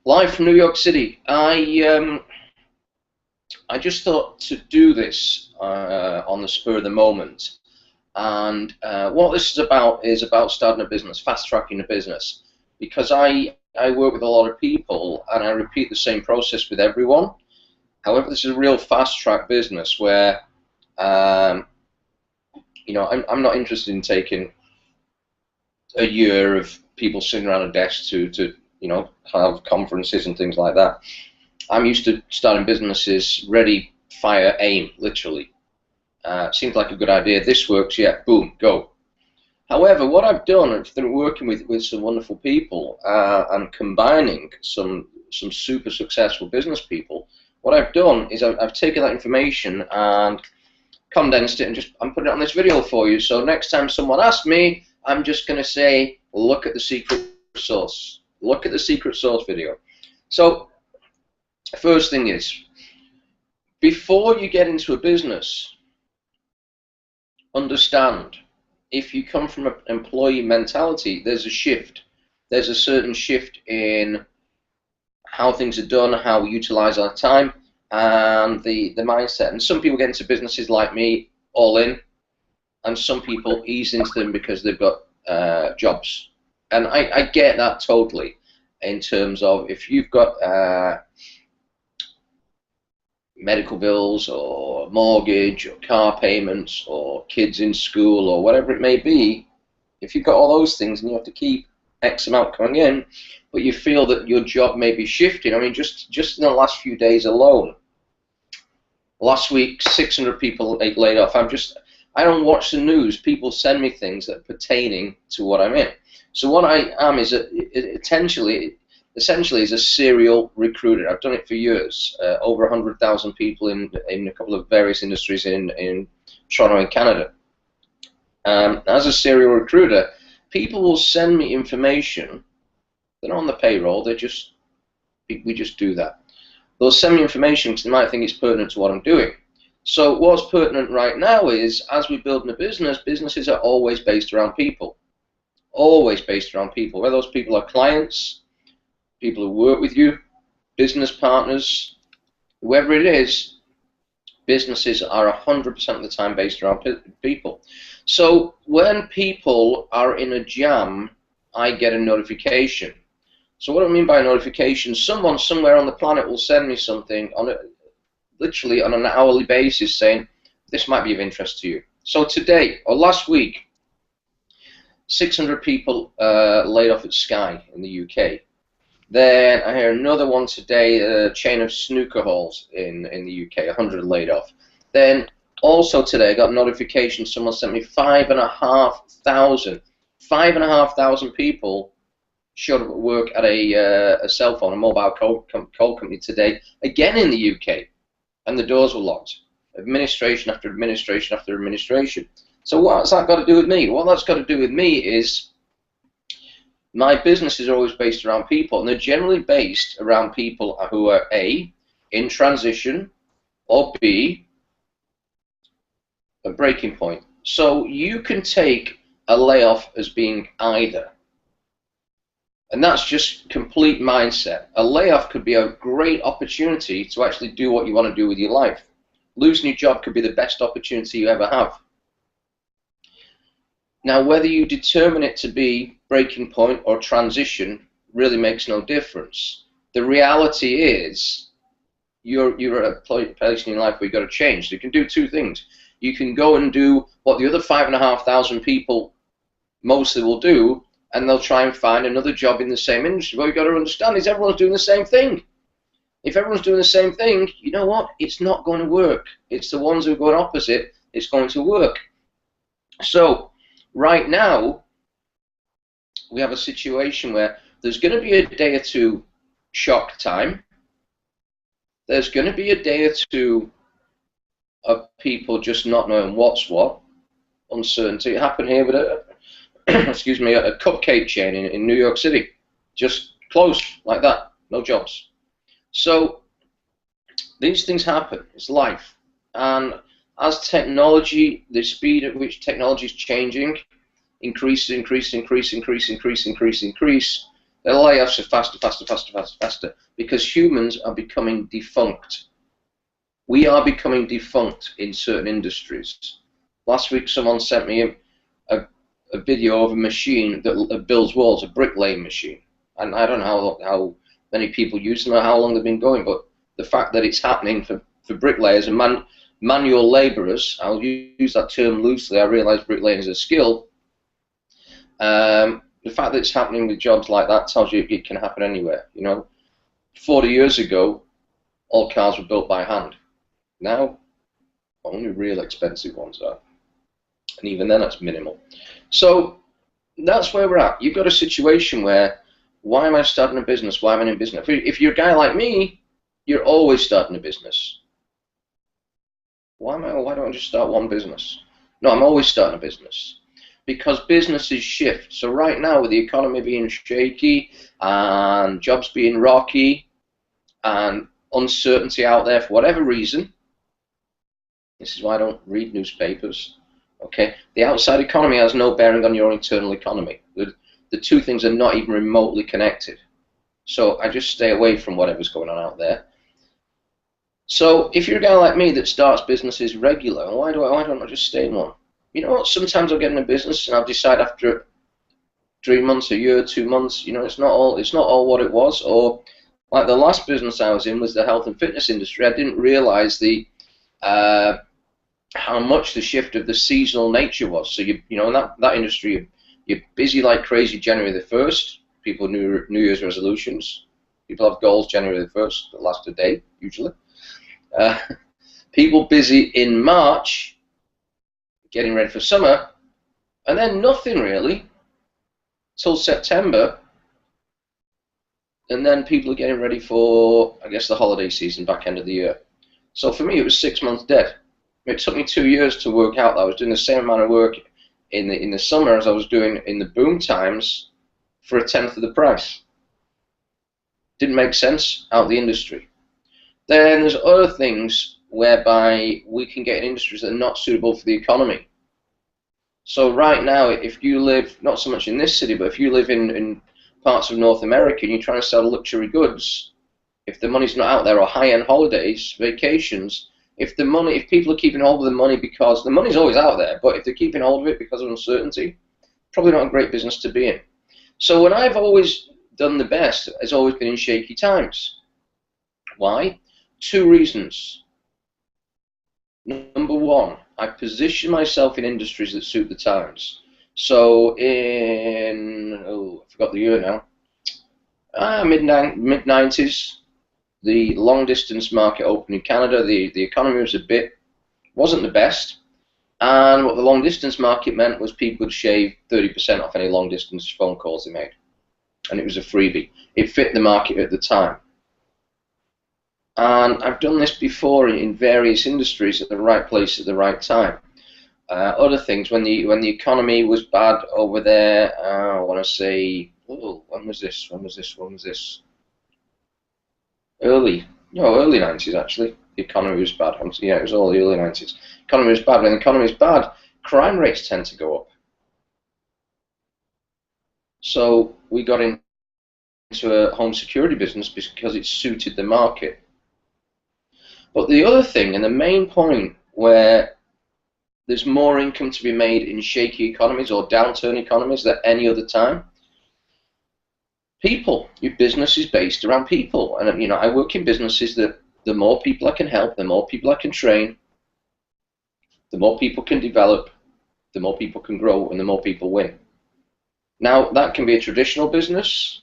Live from New York City. I just thought to do this on the spur of the moment, and what this is about starting a business, fast tracking a business, because I work with a lot of people and I repeat the same process with everyone. However, this is a real fast track business where um, I'm not interested in taking a year of people sitting around a desk to have conferences and things like that. I'm used to starting businesses ready, fire, aim, literally. Seems like a good idea. This works, yeah, boom, go. However, what I've done through working with some wonderful people and combining some super successful business people, what I've done is I've taken that information and condensed it and I'm putting it on this video for you. So next time someone asks me, I'm just going to say, look at the secret source. Look at the secret source video. So first thing is, before you get into a business, understand, if you come from an employee mentality, there's a shift. There's a certain shift in how things are done, how we utilize our time, and the mindset. And some people get into businesses like me, all in, and some people ease into them because they've got jobs. And I get that totally, in terms of if you've got medical bills or mortgage or car payments or kids in school or whatever it may be, if you've got all those things and you have to keep X amount coming in, but you feel that your job may be shifting. I mean, just in the last few days alone, last week 600 people laid off. I don't watch the news. People send me things that are pertaining to what I'm in. So what I am is essentially is a serial recruiter. I've done it for years. Over 100,000 people in a couple of various industries in Toronto and Canada. As a serial recruiter, people will send me information. They're not on the payroll. We just do that. They'll send me information because they might think it's pertinent to what I'm doing. So what's pertinent right now is, as we build a business, businesses are always based around people. Always based around people. Whether those people are clients, people who work with you, business partners, whoever it is, businesses are 100% of the time based around people. So when people are in a jam, I get a notification. So what do I mean by a notification? Someone somewhere on the planet will send me something literally on an hourly basis saying, this might be of interest to you. So today, or last week, 600 people laid off at Sky in the UK. Then I hear another one today, a chain of snooker halls in the UK, 100 laid off. Then also today I got a notification, someone sent me 5,500 people showed up at work at a cell phone, a mobile call company today, again in the UK, and the doors were locked. Administration after administration after administration. So what's that got to do with me? What that's got to do with me is my business is always based around people, and they're generally based around people who are A, in transition, or B, a breaking point. So you can take a layoff as being either. And that's just complete mindset. A layoff could be a great opportunity to actually do what you want to do with your life. Losing your job could be the best opportunity you ever have. Now, whether you determine it to be breaking point or transition really makes no difference. The reality is you're at a place in your life where you've got to change. So you can do two things. You can go and do what the other 5,500 people mostly will do, and they'll try and find another job in the same industry. What you've got to understand is everyone's doing the same thing. If everyone's doing the same thing, you know what? It's not going to work. It's the ones who are going opposite, it's going to work. So right now, we have a situation where there's going to be a day or two shock time. There's going to be a day or two of people just not knowing what's what, uncertainty. It happened here with a excuse me, a cupcake chain in New York City, just closed like that, no jobs. So these things happen. It's life, and as technology, the speed at which technology is changing, increase, The layoffs are faster, faster, faster, faster, faster, because humans are becoming defunct. We are becoming defunct in certain industries. Last week someone sent me a video of a machine that builds walls, a bricklaying machine. And I don't know how many people use them or how long they've been going, but the fact that it's happening for bricklayers and manual labourers, I'll use that term loosely, I realise bricklaying is a skill. The fact that it's happening with jobs like that tells you it can happen anywhere. You know, 40 years ago, all cars were built by hand. Now, only real expensive ones are. And even then, that's minimal. So, that's where we're at. You've got a situation where, why am I starting a business? Why am I in business? If you're a guy like me, you're always starting a business. Why don't I just start one business? No, I'm always starting a business. Because businesses shift. So right now, with the economy being shaky and jobs being rocky and uncertainty out there for whatever reason, this is why I don't read newspapers. Okay, the outside economy has no bearing on your internal economy. The two things are not even remotely connected. So I just stay away from whatever's going on out there. So if you're a guy like me that starts businesses regular, why don't I just stay in one? You know what? Sometimes I'll get in a business and I'll decide after 3 months, a year, 2 months, you know, it's not all what it was. Or like the last business I was in was the health and fitness industry. I didn't realize how much the shift of the seasonal nature was. So you know, in that industry, you're busy like crazy January the 1st. People New Year's resolutions. People have goals January the 1st that last a day usually. People busy in March, getting ready for summer, and then nothing really till September, and then people are getting ready for, I guess, the holiday season, back end of the year. So for me, it was 6 months dead. It took me 2 years to work out that I was doing the same amount of work in the summer as I was doing in the boom times for 1/10 of the price. Didn't make sense out of the industry. Then there's other things whereby we can get in industries that are not suitable for the economy. So right now, if you live, not so much in this city, but if you live in parts of North America and you're trying to sell luxury goods, if the money's not out there, or high-end holidays, vacations, if people are keeping hold of the money because the money's always out there, but if they're keeping hold of it because of uncertainty, probably not a great business to be in. So when I've always done the best, it's always been in shaky times. Why? 2 reasons. Number one, I position myself in industries that suit the times. So in, I forgot the year now, mid-90s, the long-distance market opened in Canada. The economy wasn't the best, and what the long-distance market meant was people would shave 30% off any long-distance phone calls they made, and it was a freebie. It fit the market at the time. And I've done this before in various industries at the right place at the right time. Other things, when the economy was bad over there, I want to say, when was this? Early 90s actually. The economy was bad. Yeah, it was all the early 90s. Economy was bad. When the economy is bad, crime rates tend to go up. So we got into a home security business because it suited the market. But the other thing, and the main point where there's more income to be made in shaky economies or downturn economies than any other time, people. Your business is based around people. And you know, I work in businesses that the more people I can help, the more people I can train, the more people can develop, the more people can grow, and the more people win. Now, that can be a traditional business.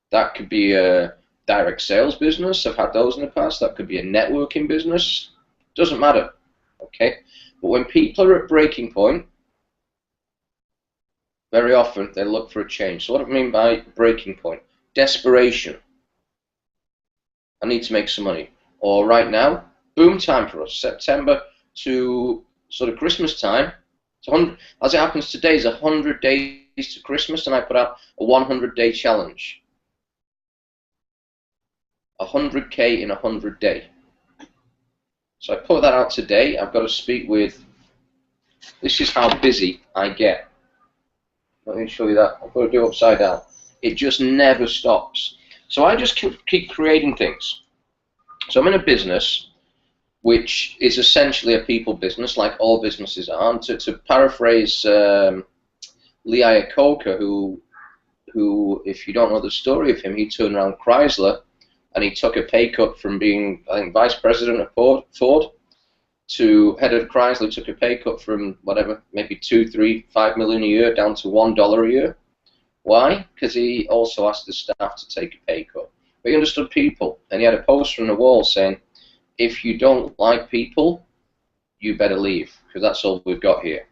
That could be a direct sales business. I've had those in the past. That could be a networking business. Doesn't matter. Okay? But when people are at breaking point, very often they look for a change. So what do I mean by breaking point? Desperation. I need to make some money. Or right now, boom time for us. September to sort of Christmas time. As it happens today, is 100 days to Christmas, and I put out a 100-day challenge. 100K in 100 days. So I put that out today. I've got to speak with, this is how busy I get. Let me show you that. I've got to do it upside down. It just never stops. So I just keep creating things. So I'm in a business which is essentially a people business, like all businesses are. And to paraphrase Lee Iacocca, who, if you don't know the story of him, he turned around Chrysler and he took a pay cut from being, I think, vice president of Ford to head of Chrysler. Took a pay cut from whatever, maybe 2, 3, 5 million a year down to $1 a year. Why? Because he also asked the staff to take a pay cut. But he understood people, and he had a poster on the wall saying, if you don't like people, you better leave, because that's all we've got here.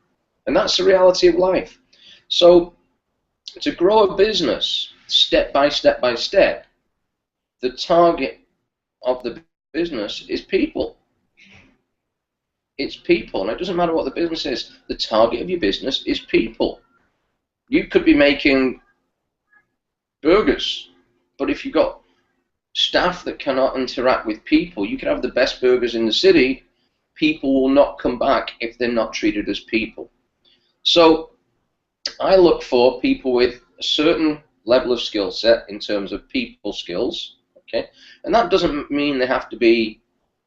And that's the reality of life. So to grow a business step by step by step, the target of the business is people. It's people, and it doesn't matter what the business is. The target of your business is people. You could be making burgers, but if you've got staff that cannot interact with people, you can have the best burgers in the city. People will not come back if they're not treated as people. So I look for people with a certain level of skill set in terms of people skills, okay? And that doesn't mean they have to be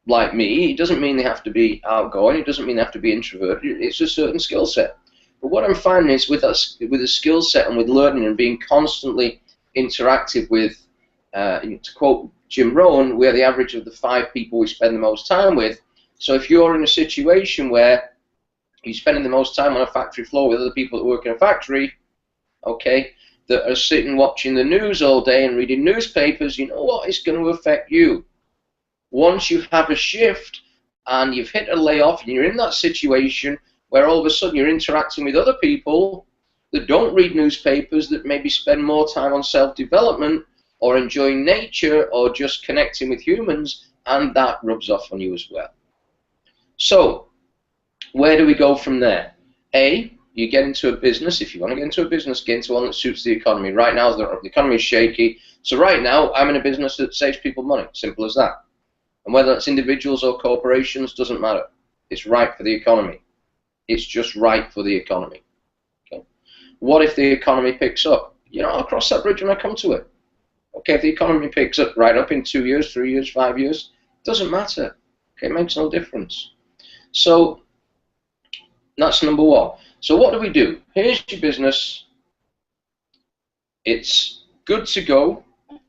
like me. It doesn't mean they have to be outgoing. It doesn't mean they have to be introverted. It's a certain skill set. But what I'm finding is with a skill set and with learning and being constantly interactive with, to quote Jim Rohn, we're the average of the 5 people we spend the most time with. So if you're in a situation where you're spending the most time on a factory floor with other people that work in a factory, okay, that are sitting watching the news all day and reading newspapers, you know what? It's going to affect you. Once you have a shift and you've hit a layoff and you're in that situation where all of a sudden you're interacting with other people that don't read newspapers, that maybe spend more time on self-development or enjoying nature or just connecting with humans, and that rubs off on you as well. So where do we go from there? A, you get into a business. If you want to get into a business, get into one that suits the economy. Right now, the economy is shaky. So right now, I'm in a business that saves people money. Simple as that. And whether that's individuals or corporations, doesn't matter. It's right for the economy. It's just right for the economy. Okay. What if the economy picks up? You know, I'll cross that bridge when I come to it. Okay, if the economy picks up right up in 2 years, 3 years, 5 years, doesn't matter. Okay, it makes no difference. So that's number one. So what do? Here's your business. It's good to go.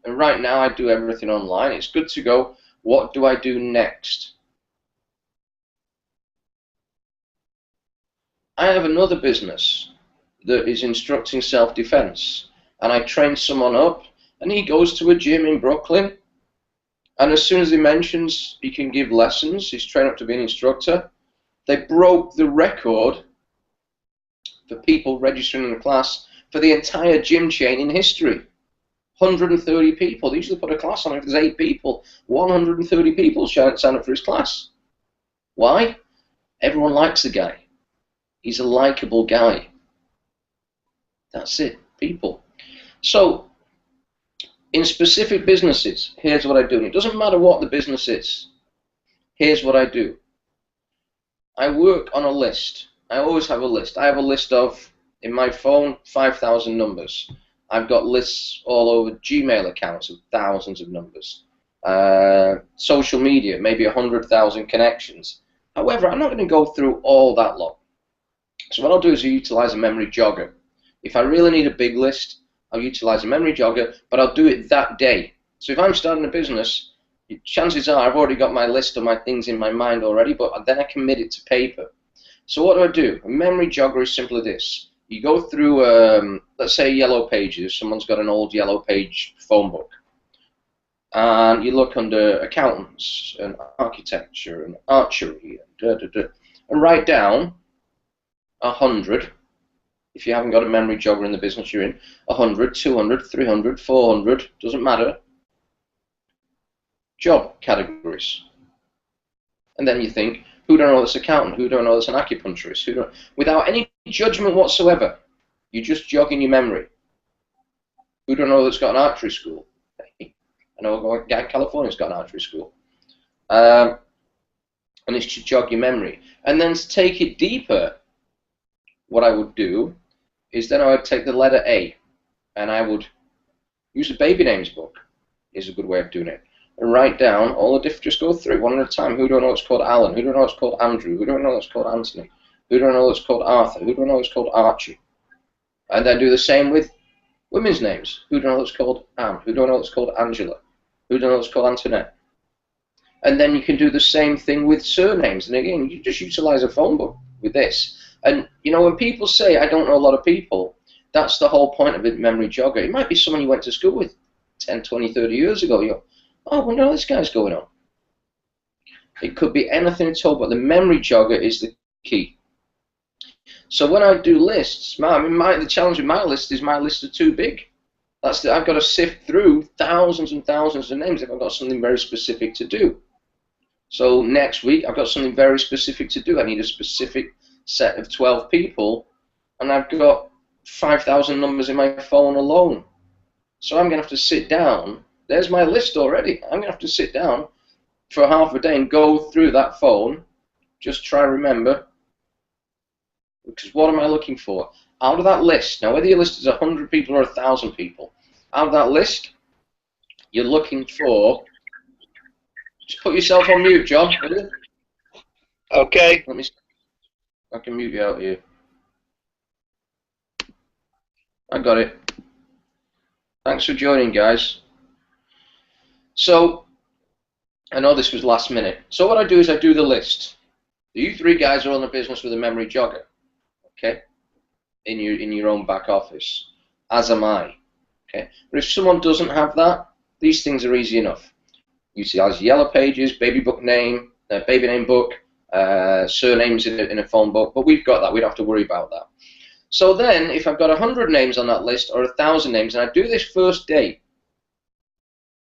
And right now I do everything online. It's good to go. What do I do next? I have another business that is instructing self-defense. And I train someone up, and he goes to a gym in Brooklyn. And as soon as he mentions he can give lessons, he's trained up to be an instructor, they broke the record for people registering in the class for the entire gym chain in history. 130 people. They usually put a class on if there's 8 people. 130 people sign up for his class. Why? Everyone likes the guy. He's a likable guy. That's it. People. So, in specific businesses, here's what I do. And it doesn't matter what the business is. Here's what I do. I work on a list. I always have a list. I have a list of, in my phone, 5,000 numbers. I've got lists all over Gmail accounts of thousands of numbers. Social media, maybe 100,000 connections. However, I'm not going to go through all that lot. So what I'll do is utilize a memory jogger. If I really need a big list, I'll utilize a memory jogger, but I'll do it that day. So if I'm starting a business, chances are I've already got my list of my things in my mind already, but then I commit it to paper. So what do? A memory jogger is simply this. You go through, let's say, Yellow Pages. Someone's got an old Yellow Page phone book. And you look under accountants and architecture and archery and write down 100. If you haven't got a memory jogger in the business you're in, 100, 200, 300, 400, doesn't matter. Job categories. And then you think, who don't know this accountant? Who don't know this an acupuncturist? Who don't? Without any judgment whatsoever, you're just jogging your memory. Who don't know that's got an archery school? I know a guy in California's got an archery school. And it's to jog your memory. And then to take it deeper, what I would do is then I would take the letter A, and I would Use the baby names book is a good way of doing it. And write down all the different, just go through one at a time. Who do I know it's called Alan? Who do I know it's called Andrew? Who do I know it's called Anthony? Who do I know it's called Arthur? Who do I know it's called Archie? And then do the same with women's names. Who do I know it's called Anne? Who do I know it's called Angela? Who do I know it's called Antoinette? And then you can do the same thing with surnames. And again, you just utilize a phone book with this. And, you know, when people say, I don't know a lot of people, that's the whole point of a memory jogger. It might be someone you went to school with 10, 20, 30 years ago. You go, oh, I wonder how this guy's going on. It could be anything at all, but the memory jogger is the key. So when I do lists, the challenge with my list is my lists are too big. I've got to sift through thousands and thousands of names if I've got something very specific to do. So next week, I've got something very specific to do. I need a specific set of 12 people, and I've got 5,000 numbers in my phone alone. So I'm going to have to sit down. There's my list already. I'm going to have to sit down for half a day and go through that phone, just try to remember, because what am I looking for? Out of that list, now whether your list is 100 people or 1,000 people, out of that list, you're looking for, just put yourself on mute, John. Okay. Let me, I can mute you out here. I got it. Thanks for joining, guys. So, I know this was last minute. So what I do is I do the list. You three guys are on the business with a memory jogger, okay? In your own back office, as am I. Okay, but if someone doesn't have that, these things are easy enough. Utilize Yellow Pages, baby book name, baby name book, surnames in a phone book. But we've got that. We don't have to worry about that. So then, if I've got 100 names on that list or 1,000 names, and I do this first day,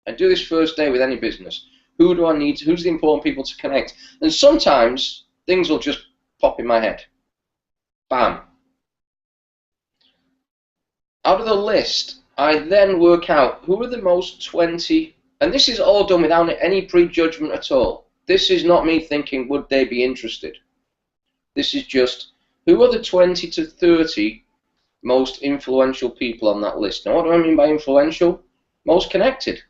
with any business. Who do I need? Who's the important people to connect? And sometimes things will just pop in my head. Bam. Out of the list, I then work out who are the most 20, and this is all done without any prejudgment at all. This is not me thinking, would they be interested? This is just, who are the 20 to 30 most influential people on that list? Now, what do I mean by influential? Most connected.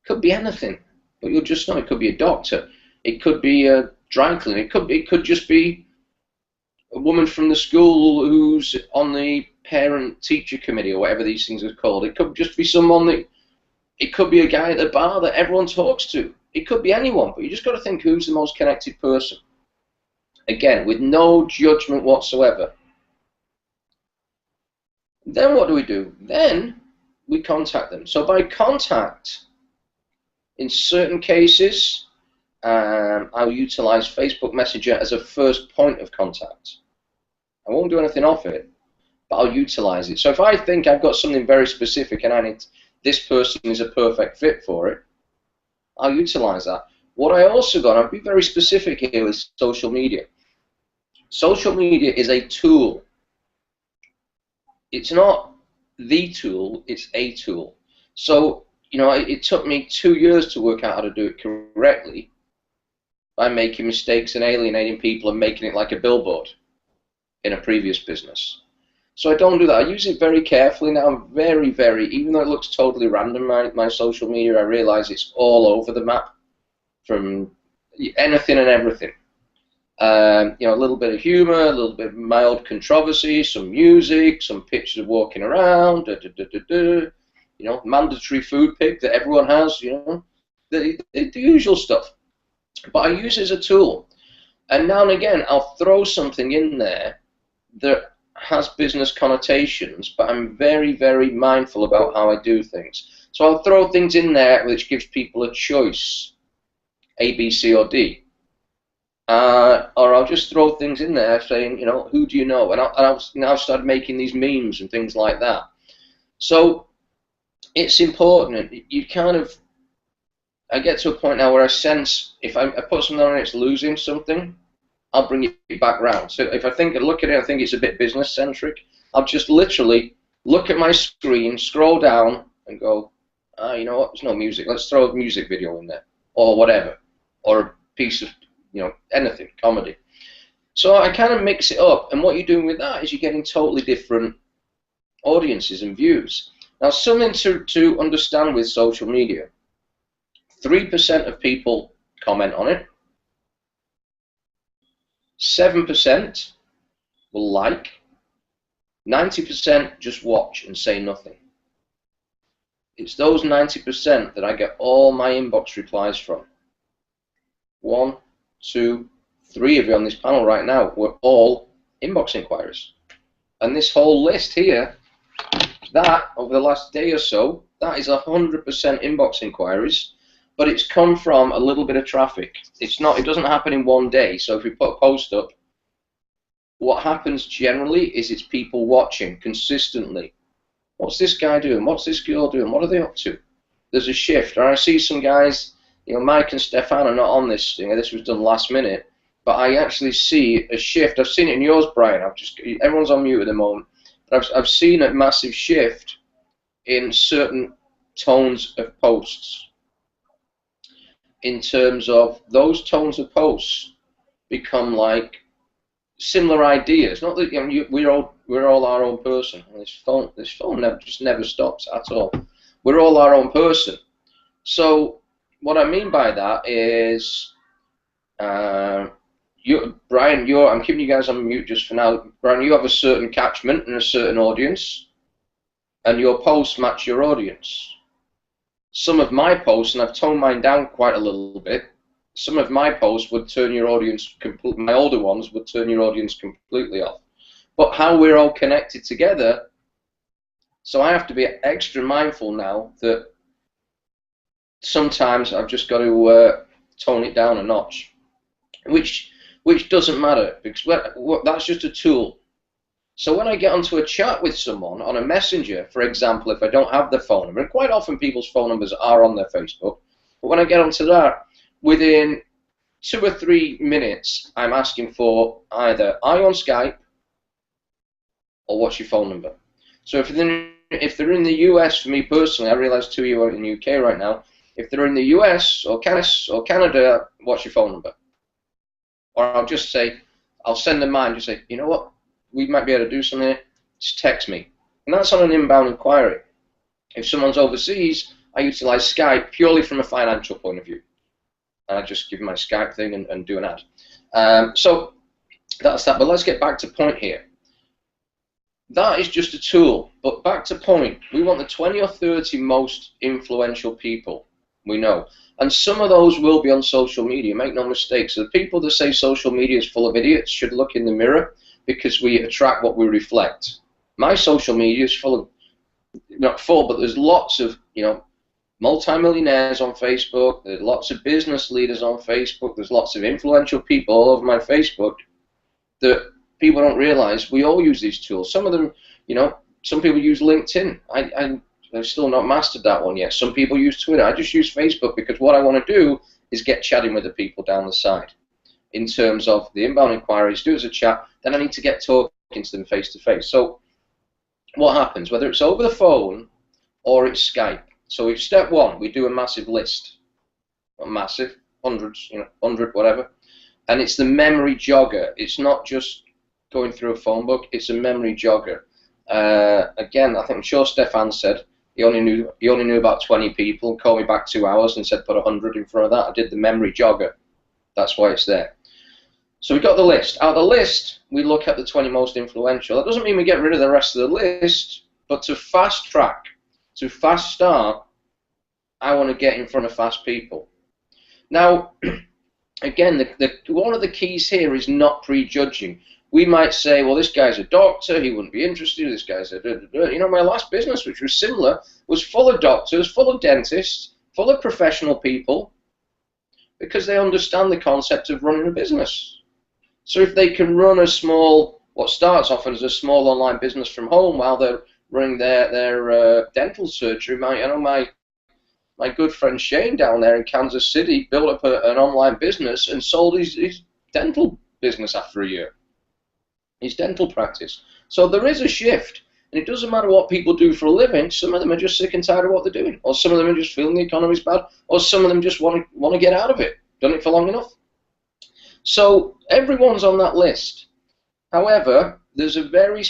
Could be anything, but you'll just know. It could be a doctor. It could be a dry cleaner. It could just be a woman from the school who's on the parent-teacher committee or whatever these things are called. It could just be someone that, it could be a guy at the bar that everyone talks to. It could be anyone, but you just got to think who's the most connected person. Again, with no judgment whatsoever. Then what do? Then we contact them. So by contact, in certain cases, I'll utilize Facebook Messenger as a first point of contact. I won't do anything off it, but I'll utilize it. So if I think I've got something very specific and I need, this person is a perfect fit for it, I'll utilize that. What I also got, I'll be very specific here with social media. Social media is a tool. It's not the tool, it's a tool. So, you know, it took me 2 years to work out how to do it correctly by making mistakes and alienating people and making it like a billboard in a previous business. So I don't do that. I use it very carefully now. I'm very, even though it looks totally random, my social media, I realize it's all over the map, from anything and everything. You know, a little bit of humor, a little bit of mild controversy, some music, some pictures of walking around, you know, mandatory food pic that everyone has, you know, the usual stuff. But I use it as a tool. And now and again, I'll throw something in there that has business connotations, but I'm very, mindful about how I do things. So I'll throw things in there which gives people a choice, A, B, C, or D. Or I'll just throw things in there saying, you know, who do you know? And I'll now start making these memes and things like that. So it's important. You kind of, I get to a point now where I sense if I put something on and it's losing something, I'll bring it back round. So if I look at it, I think it's a bit business centric, I'll just literally look at my screen, scroll down, and go, you know what? There's no music. Let's throw a music video in there, or whatever, or a piece of, you know, anything, comedy. So I kind of mix it up, and what you're doing with that is you're getting totally different audiences and views. Now, something to understand with social media, 3% of people comment on it, 7% will like, 90% just watch and say nothing. It's those 90% that I get all my inbox replies from. 1, 2, 3 of you on this panel right now were all inbox inquiries. And this whole list here, that over the last day or so, that is 100% inbox inquiries, but it's come from a little bit of traffic. It's not, it doesn't happen in one day. So if we put a post up, what happens generally is it's people watching consistently. What's this guy doing? What's this girl doing? What are they up to? There's a shift. Or I see some guys, you know, Mike and Stefan are not on this. You know, this was done last minute, but I actually see a shift. I've seen it in yours, Brian. Everyone's on mute at the moment. But I've seen a massive shift in certain tones of posts. In terms of those tones of posts become like similar ideas. Not that, you know, we're all our own person. And this phone just never stops at all. We're all our own person. So what I mean by that is, Brian, I'm keeping you guys on mute just for now. Brian, you have a certain catchment and a certain audience, and your posts match your audience. Some of my posts, and I've toned mine down quite a little bit, some of my posts would turn your audience, my older ones would turn your audience completely off. But how we're all connected together, so I have to be extra mindful now that sometimes I've just got to tone it down a notch, which doesn't matter, because that's just a tool. So when I get onto a chat with someone on a messenger, for example, if I don't have their phone number, and quite often people's phone numbers are on their Facebook, but when I get onto that, within 2 or 3 minutes, I'm asking for either "Are you on Skype?" or "What's your phone number?" So if they're in the US, for me personally, I realize 2 of you are in the UK right now. If they're in the US or Canada, "What's your phone number?" Or I'll just say, I'll send them mine. Just say, you know what, we might be able to do something here. Just text me, and that's on an inbound inquiry. If someone's overseas, I utilize Skype purely from a financial point of view. And I just give my Skype thing and do an ad. So that's that. But let's get back to point here. That is just a tool. But back to point. We want the 20 or 30 most influential people we know. And some of those will be on social media. Make no mistake. So the people that say social media is full of idiots should look in the mirror, because we attract what we reflect. My social media is full of, not full, but there's lots of, you know, multimillionaires on Facebook, there's lots of business leaders on Facebook, there's lots of influential people all over my Facebook that people don't realize we all use these tools. Some of them, you know, some people use LinkedIn. I've still not mastered that one yet. Some people use Twitter. I just use Facebook because what I want to do is get chatting with the people down the side. In terms of the inbound inquiries, do as a chat, then I need to get talking to them face to face. So what happens, whether it's over the phone or it's Skype? So if step one, we do a massive list, not massive, hundreds, you know, 100, whatever, and it's the memory jogger. It's not just going through a phone book; it's a memory jogger. Again, I'm sure Stefan said he only knew about 20 people. Called me back 2 hours and said put 100 in front of that. I did the memory jogger. That's why it's there. So we've got the list. Out of the list, we look at the 20 most influential. That doesn't mean we get rid of the rest of the list, but to fast track, to fast start, I want to get in front of fast people. Now, again, one of the keys here is not prejudging. We might say, well, this guy's a doctor, he wouldn't be interested, this guy's a... You know, my last business, which was similar, was full of doctors, full of dentists, full of professional people, because they understand the concept of running a business. So if they can run a small, what starts off as a small online business from home while they're running their dental surgery, my good friend Shane down there in Kansas City built up an online business and sold his dental business after a year, his dental practice. So there is a shift, and it doesn't matter what people do for a living. Some of them are just sick and tired of what they're doing, or some of them are just feeling the economy's bad, or some of them just want to get out of it, done it for long enough. So everyone's on that list. However, there's a very,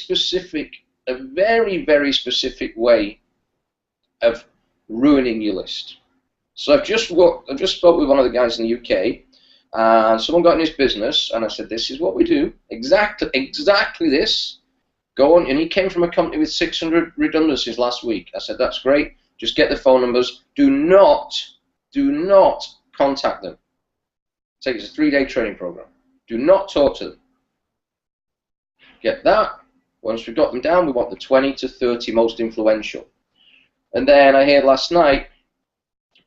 very specific way of ruining your list. So I've just spoke with one of the guys in the UK, and someone got in his business, and I said, this is what we do, exactly this. Go on, and he came from a company with 600 redundancies last week. I said, that's great. Just get the phone numbers. Do not contact them. It's a 3-day training program. Do not talk to them. Get that. Once we've got them down, we want the 20 to 30 most influential. And then I heard last night,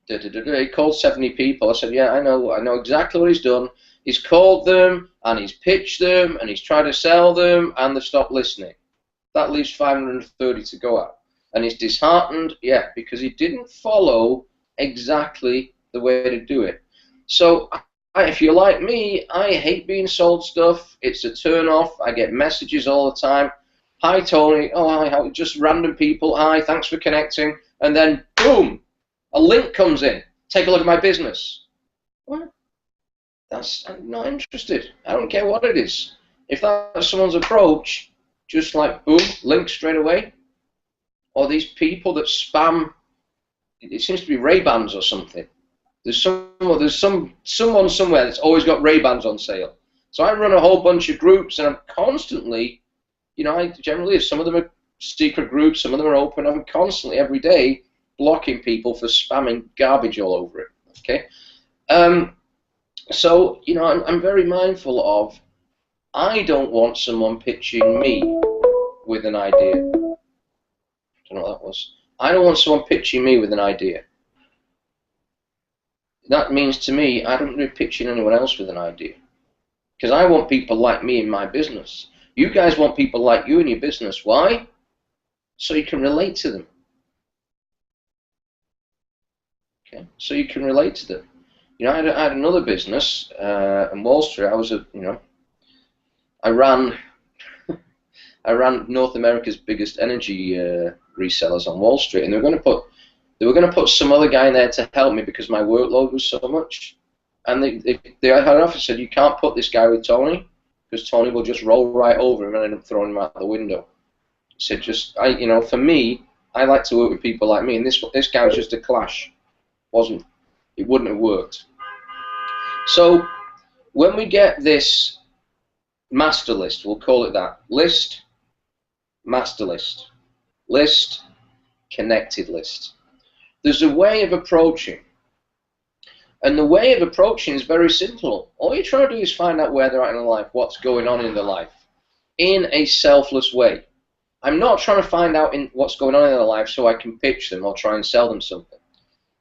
he called 70 people. I said, yeah, I know exactly what he's done. He's called them, and he's pitched them, and he's tried to sell them, and they've stopped listening. That leaves 530 to go at. And he's disheartened, yeah, because he didn't follow exactly the way to do it. So if you're like me, I hate being sold stuff. It's a turn-off. I get messages all the time. Hi, Tony. Oh, hi, just random people. Hi, thanks for connecting. And then, boom, a link comes in. Take a look at my business. What? I'm not interested. I don't care what it is. If that's someone's approach, just like, boom, link straight away. Or these people that spam, it seems to be Ray-Bans or something. There's someone somewhere that's always got Ray-Bans on sale. So I run a whole bunch of groups, and I'm constantly, some of them are secret groups, some of them are open. I'm constantly, every day, blocking people for spamming garbage all over it. Okay, so I'm very mindful of. I don't want someone pitching me with an idea. I don't know what that was. I don't want someone pitching me with an idea. That means to me, I don't be pitching anyone else with an idea. Because I want people like me in my business. You guys want people like you in your business. Why? So you can relate to them. Okay? So you can relate to them. I had another business in Wall Street. I ran North America's biggest energy resellers on Wall Street, and they were going to put some other guy in there to help me because my workload was so much. And they had an officer said, you can't put this guy with Tony because Tony will just roll right over him and end up throwing him out the window. He said, for me, I like to work with people like me, and this guy was just a clash. It wouldn't have worked. So when we get this master list, we'll call it that. List, master list. List, connected list. There's a way of approaching. And the way of approaching is very simple. All you're trying to do is find out where they're at in their life, what's going on in their life, in a selfless way. I'm not trying to find out what's going on in their life so I can pitch them or try and sell them something.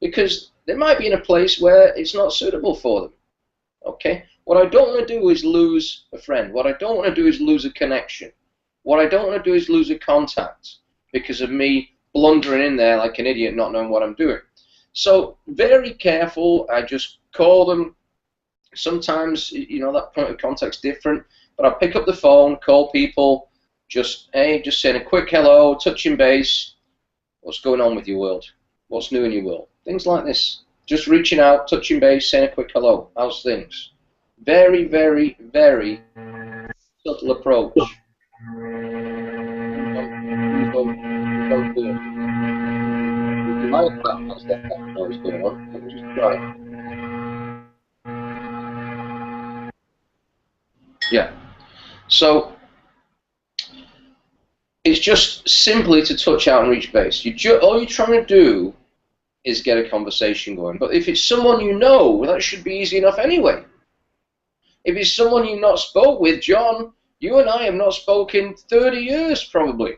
Because they might be in a place where it's not suitable for them. Okay? What I don't want to do is lose a friend. What I don't want to do is lose a connection. What I don't want to do is lose a contact because of me blundering in there like an idiot, not knowing what I'm doing. So very careful. I just call them. Sometimes, that point of contact's different, but I'll pick up the phone, call people, just saying a quick hello, touching base. What's going on with your world? What's new in your world? Things like this. Just reaching out, touching base, saying a quick hello. How's things? Very, very, very subtle approach. Don't do it. If you like that noise going on, you can just try. Yeah. So it's just simply to touch out and reach base. All you're trying to do is get a conversation going. But if it's someone you know, that should be easy enough anyway. If it's someone you've not spoke with, John, you and I have not spoken 30 years probably.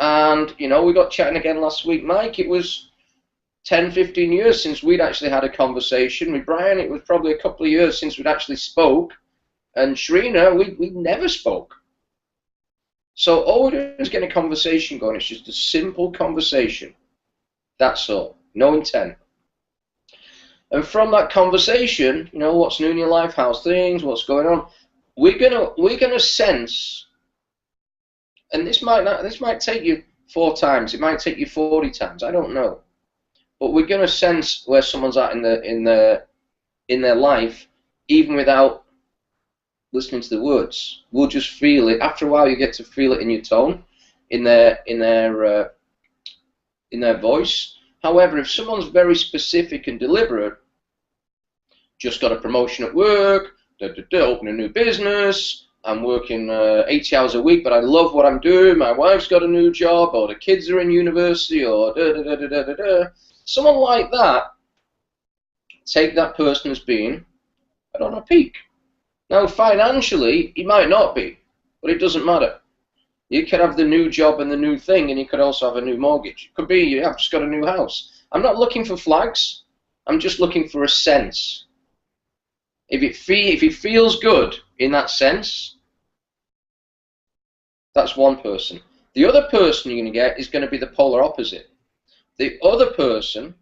And, we got chatting again last week. Mike, it was 10, 15 years since we'd actually had a conversation. With Brian, it was probably a couple of years since we'd actually spoke. And Shrina, we never spoke. So all we're doing is getting a conversation going. It's just a simple conversation. That's all. No intent. And from that conversation, what's new in your life, how's things, what's going on, we're gonna sense. And this might take you 4 times. It might take you 40 times. I don't know. But we're gonna sense where someone's at in their life, even without listening to the words. We'll just feel it. After a while, you get to feel it in your tone, in their in their voice. However, if someone's very specific and deliberate, just got a promotion at work, open a new business, I'm working 80 hours a week, but I love what I'm doing, my wife's got a new job, or the kids are in university, or someone like that, take that person as being on a peak. Now, financially, he might not be, but it doesn't matter. You could have the new job and the new thing, and you could also have a new mortgage. It could be you have just got a new house. I'm not looking for flags. I'm just looking for a sense. If it feels good in that sense, that's one person. The other person you're going to get is going to be the polar opposite. The other person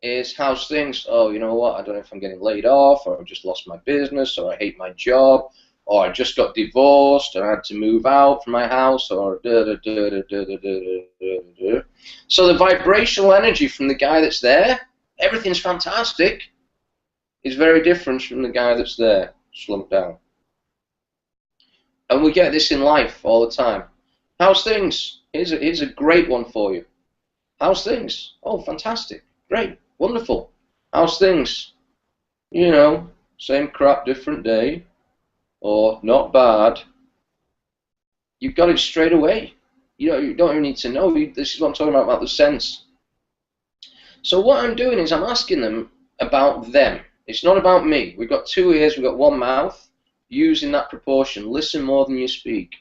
is how's things? Oh, you know what? I don't know if I'm getting laid off, or I've just lost my business, or I hate my job, or I just got divorced and I had to move out from my house, or So the vibrational energy from the guy that's there, everything's fantastic, is very different from the guy that's there, slumped down. And we get this in life all the time. How's things? Here's a great one for you. How's things? Oh, fantastic. Great. Wonderful. How's things? You know, same crap, different day. Or not bad. You've got it straight away. You know, you don't even need to know. This is what I'm talking about the sense. So what I'm doing is I'm asking them about them. It's not about me. We've got 2 ears, we've got 1 mouth. Use in that proportion. Listen more than you speak.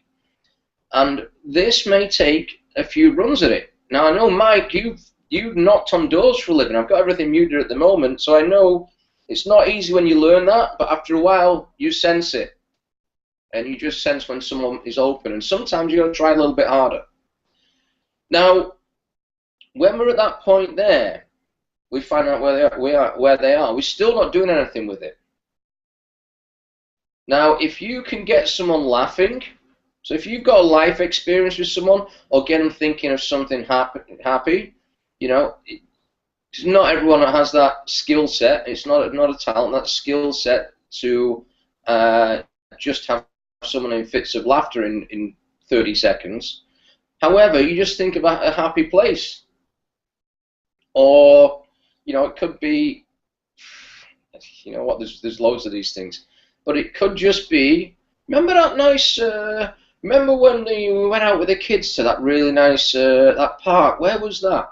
And this may take a few runs at it. Now, I know, Mike, you've knocked on doors for a living. I've got everything muted at the moment, so I know it's not easy when you learn that, but after a while, you sense it. And you just sense when someone is open. And sometimes you've got to try a little bit harder. Now, when we're at that point there, we find out where they are. We're still not doing anything with it. Now, if you can get someone laughing, so if you've got a life experience with someone, or get them thinking of something happy, you know, not everyone has that skill set. It's not a talent, that skill set to just have someone in fits of laughter in 30 seconds. However, you just think about a happy place. Or, you know, it could be, you know what, there's loads of these things. But it could just be, remember that nice, remember when we went out with the kids to that really nice, that park, where was that?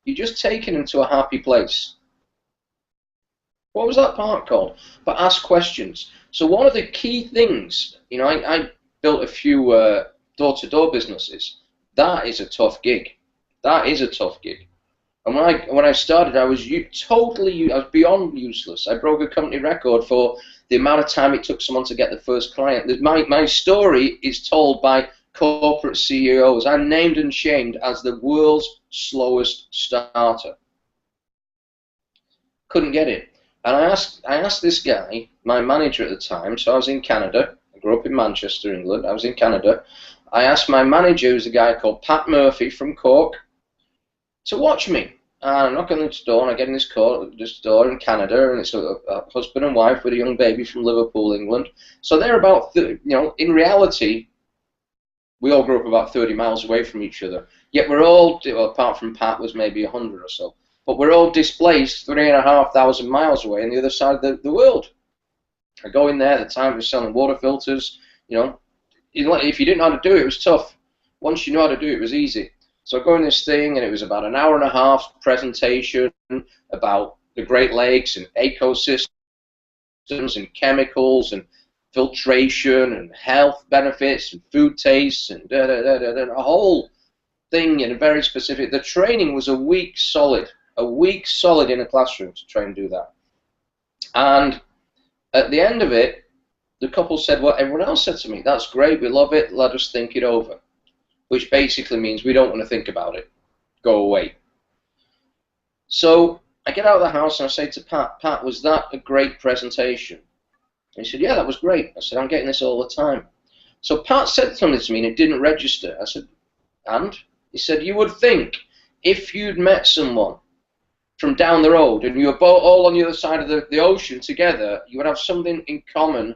You're just taking them to a happy place. What was that park called? But ask questions. So one of the key things, you know, I built a few door-to-door businesses. That is a tough gig. That is a tough gig. And when I started, I was beyond useless. I broke a company record for the amount of time it took someone to get the first client. My story is told by corporate CEOs. I'm named and shamed as the world's slowest starter. Couldn't get it. And I asked this guy, my manager at the time, so I was in Canada. I grew up in Manchester, England. I was in Canada. I asked my manager, who's a guy called Pat Murphy from Cork, to watch me. And I knock on this door, and I get in this door in Canada, and it's a husband and wife with a young baby from Liverpool, England. So they're about, you know, in reality, we all grew up about 30 miles away from each other. Yet we're all, well, apart from Pat, was maybe 100 or so. But we're all displaced 3,500 miles away on the other side of the world. I go in there, at the time we were selling water filters. You know, if you didn't know how to do it, it was tough. Once you know how to do it, it was easy. So I go in this thing, and it was about an hour and a half presentation about the Great Lakes and ecosystems and chemicals and filtration and health benefits and food tastes and a whole thing, and very specific. The training was a week solid in a classroom to try and do that. And at the end of it, the couple said what everyone else said to me: "That's great, we love it, let us think it over." Which basically means we don't want to think about it. Go away. So I get out of the house and I say to Pat, was that a great presentation? And he said, yeah, that was great. I said, I'm getting this all the time. So Pat said something to me and it didn't register. I said, and? He said, you would think if you'd met someone from down the road and you were all on the other side of the ocean together, you would have something in common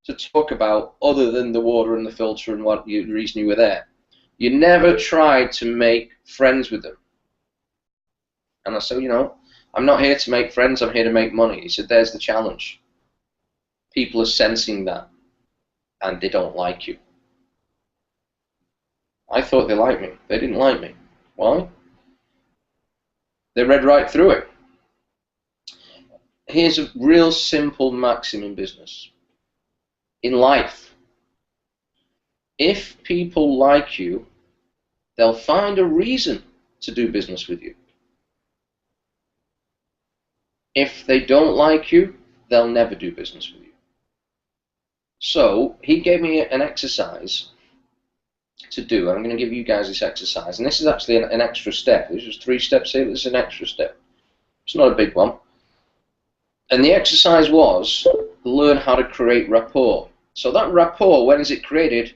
to talk about other than the water and the filter and the reason you were there. You never tried to make friends with them. And I said, you know, I'm not here to make friends, I'm here to make money. He said, there's the challenge. People are sensing that, and they don't like you. I thought they liked me. They didn't like me. Why? They read right through it. Here's a real simple maxim in business. In life, if people like you, they'll find a reason to do business with you. If they don't like you, they'll never do business with you. So he gave me an exercise to do. I'm going to give you guys this exercise, and this is actually an extra step. There's just 3 steps here, but this is an extra step. It's not a big one. And the exercise was learn how to create rapport. So that rapport, when is it created?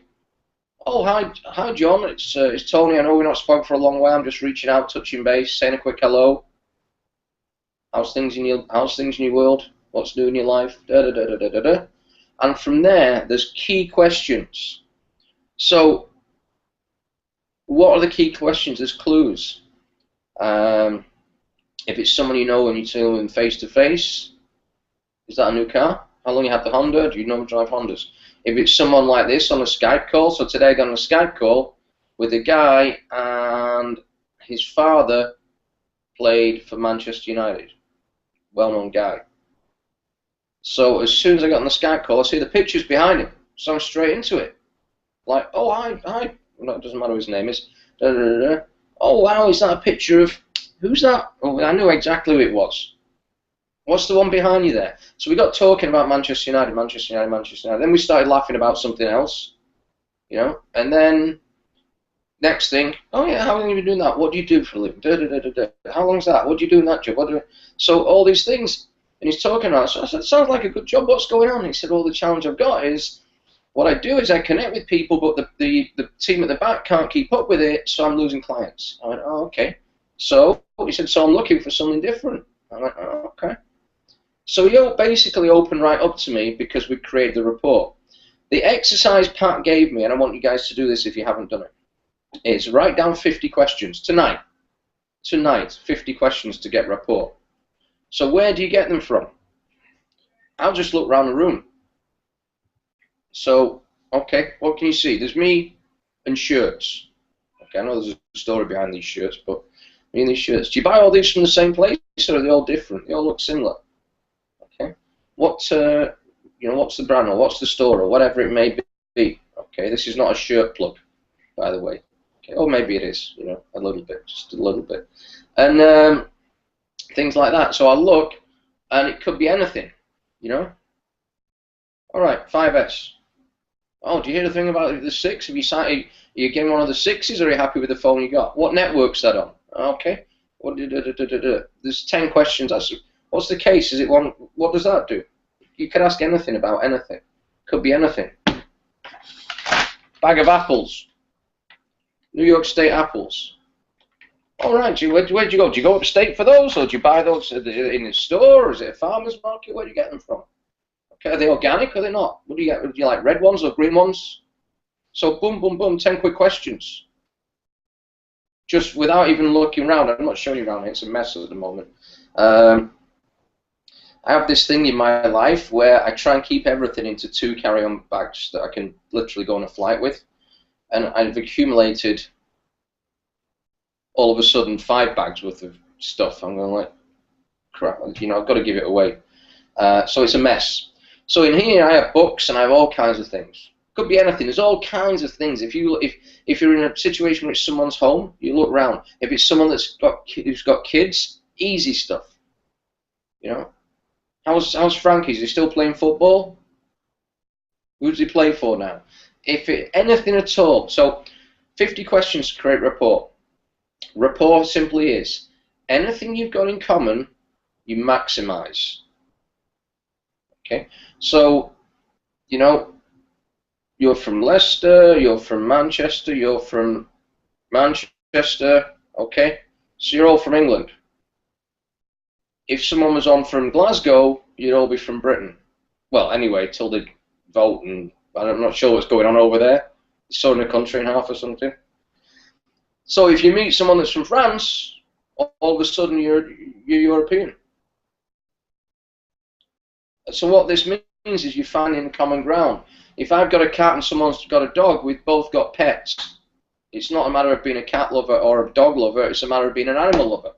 Oh, hi John, it's Tony. I know we're not spoken for a long while. I'm just reaching out, touching base, saying a quick hello. How's things in your world? What's new in your life? Da da da da da da da. And from there, there's key questions. So, what are the key questions? There's clues. If it's someone you know and you tell them face to face, is that a new car? How long you had the Honda? Do you normally drive Hondas? If it's someone like this on a Skype call, so today I got on a Skype call with a guy and his father played for Manchester United, well-known guy. So as soon as I got on the Skype call, I see the pictures behind him, so I'm straight into it. Like, oh, hi. No, it doesn't matter what his name is. Da, da, da, da. Oh, wow, is that a picture of, who's that? Oh, I knew exactly who it was. What's the one behind you there? So we got talking about Manchester United. Then we started laughing about something else, you know. And then next thing, oh yeah, how long have you been doing that? What do you do for a living? Da, da, da, da, da. How long's that? What do you do in that job? So all these things, and he's talking about. So I said, sounds like a good job. What's going on? He said, well, the challenge I've got is what I do is I connect with people, but the team at the back can't keep up with it, so I'm losing clients. I went, oh, okay. So he said, so I'm looking for something different. I went, oh, okay. So he basically opened right up to me because we created the rapport. The exercise Pat gave me, and I want you guys to do this if you haven't done it, is write down 50 questions tonight. Tonight, 50 questions to get rapport. So where do you get them from? I'll just look around the room. So, okay, what can you see? There's me and shirts. Okay, I know there's a story behind these shirts, but me and these shirts. Do you buy all these from the same place, or are they all different? They all look similar. Okay, what's the brand, or what's the store, or whatever it may be? Okay, this is not a shirt plug, by the way. Okay, or maybe it is, you know, a little bit, just a little bit, and things like that. So I look, and it could be anything, you know. All right, 5S. Oh, do you hear the thing about the 6? Have you you getting one of the 6s, or are you happy with the phone you got? What network's that on? Okay. There's 10 questions. What's the case? Is it one? What does that do? You could ask anything about anything. Could be anything. Bag of apples. New York State apples. All right. Where'd you go? Do you go upstate for those, or do you buy those in a store, or is it a farmer's market? Where do you get them from? Are they organic or are they not? What do you get? Do you like red ones or green ones? So boom, boom, boom, 10 quick questions. Just without even looking around. I'm not showing you around here. It's a mess at the moment. I have this thing in my life where I try and keep everything into 2 carry-on bags that I can literally go on a flight with. And I've accumulated, all of a sudden, 5 bags worth of stuff. I'm going like, crap, you know, I've got to give it away. So it's a mess. So in here I have books and I have all kinds of things. Could be anything. There's all kinds of things. If you're in a situation where it's someone's home, you look around. If it's someone who's got kids, easy stuff. You know, how's Frankie? Is he still playing football? Who does he play for now? Anything at all. So 50 questions to create rapport. Rapport simply is anything you've got in common, you maximize. Okay, so, you know, you're from Leicester, you're from Manchester, you're from Manchester, okay, so you're all from England. If someone was on from Glasgow, you'd all be from Britain. Well, anyway, till they vote, and I'm not sure what's going on over there. It's so in a country and half or something. So if you meet someone that's from France, all of a sudden you're European. So what this means is you're finding common ground. If I've got a cat and someone's got a dog, we've both got pets. It's not a matter of being a cat lover or a dog lover, it's a matter of being an animal lover.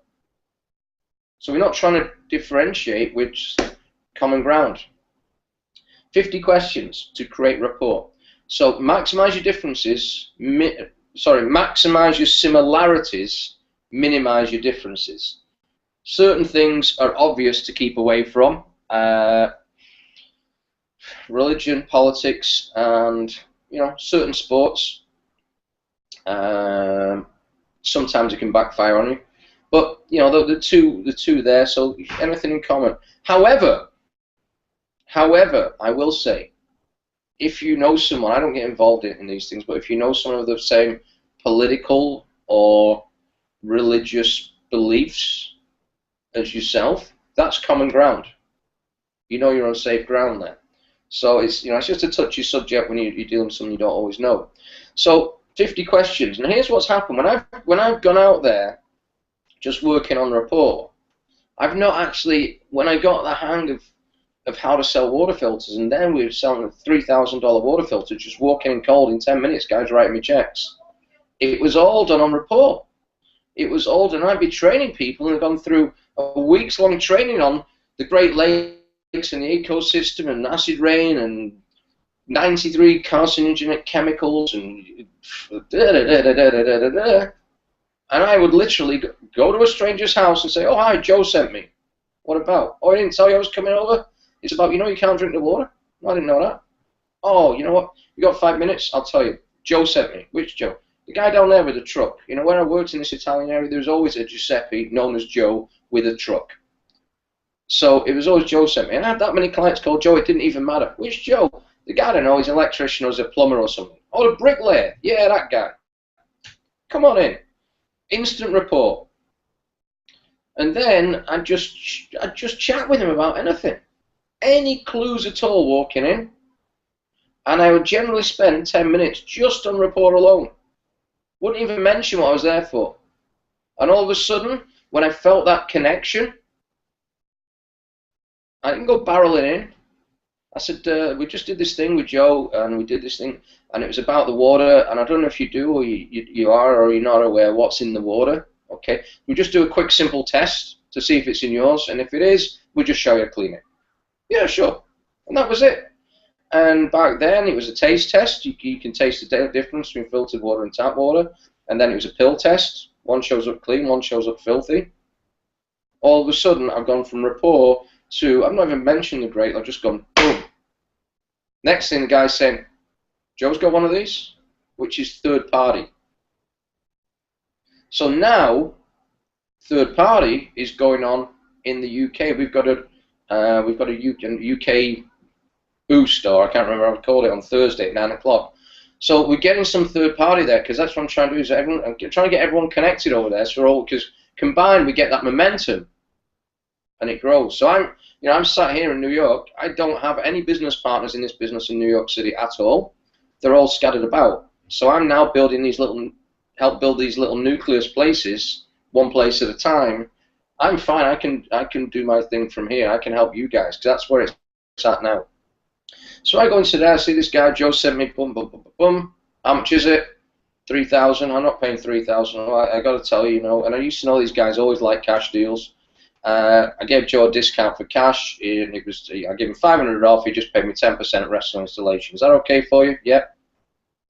So we're not trying to differentiate, we're just common ground. 50 questions to create rapport. So maximize your differences, maximize your similarities, minimize your differences. Certain things are obvious to keep away from. Religion, politics, and certain sports. Sometimes it can backfire on you, but the two there. So anything in common. However, I will say, if you know someone, I don't get involved in these things, but if you know someone with the same political or religious beliefs as yourself, that's common ground. You're on safe ground there. So it's it's just a touchy subject when you're dealing with someone you don't always know. So 50 questions. And here's what's happened when I've gone out there just working on rapport. I've not actually, when I got the hang of how to sell water filters, and then we were selling a $3,000 water filter, just walking in cold in 10 minutes, guys writing me checks. It was all done on rapport. It was all done. I'd be training people and I've gone through a weeks-long training on the Great Lakes and the ecosystem and acid rain and 93 carcinogenic chemicals and and I would literally go to a stranger's house and say, "Oh, hi, Joe sent me." What about? "Oh, I didn't tell you I was coming over. It's about, you can't drink the water." "No, I didn't know that." "Oh, you know what? You got 5 minutes? I'll tell you. Joe sent me." "Which Joe?" "The guy down there with the truck. Where I worked in this Italian area, there was always a Giuseppe, known as Joe, with a truck. So it was always Joe sent me. And I had that many clients called Joe, it didn't even matter. "Which Joe?" "The guy I don't know, he's an electrician or he's a plumber or something." "Oh, the bricklayer." "Yeah, that guy." "Come on in." Instant rapport. And then I'd just chat with him about anything. Any clues at all walking in. And I would generally spend 10 minutes just on rapport alone. Wouldn't even mention what I was there for. And all of a sudden, when I felt that connection, I didn't go barreling in. I said, "We just did this thing with Joe, and we did this thing, and it was about the water, and I don't know if you do, or you are, or you're not aware what's in the water. Okay, we just do a quick, simple test to see if it's in yours, and if it is, we just show you how to clean it." "Yeah, sure." And that was it. And back then, it was a taste test. You can taste the difference between filtered water and tap water. And then it was a pill test. One shows up clean, one shows up filthy. All of a sudden, I've gone from rapport to, I've not even mentioned the Great, I've just gone, boom. Next thing, the guy's saying, "Joe's got one of these," which is third party. So now, third party is going on in the UK. We've got a UK boost, or I can't remember how I called it, on Thursday at 9 o'clock. So we're getting some third party there, because that's what I'm trying to do. Is I'm trying to get everyone connected over there. So because combined we get that momentum, and it grows. So I'm sat here in New York. I don't have any business partners in this business in New York City at all. They're all scattered about. So I'm now building help build these little nucleus places, one place at a time. I'm fine. I can do my thing from here. I can help you guys, because that's where it's at now. So I go into there, I see this guy, Joe sent me, boom, boom, boom, boom, boom. How much is it? 3,000. I'm not paying 3,000. I got to tell you, and I used to know these guys always like cash deals. I gave Joe a discount for cash, and I gave him 500 off. He just paid me 10% rest on installation. Is that okay for you? Yep.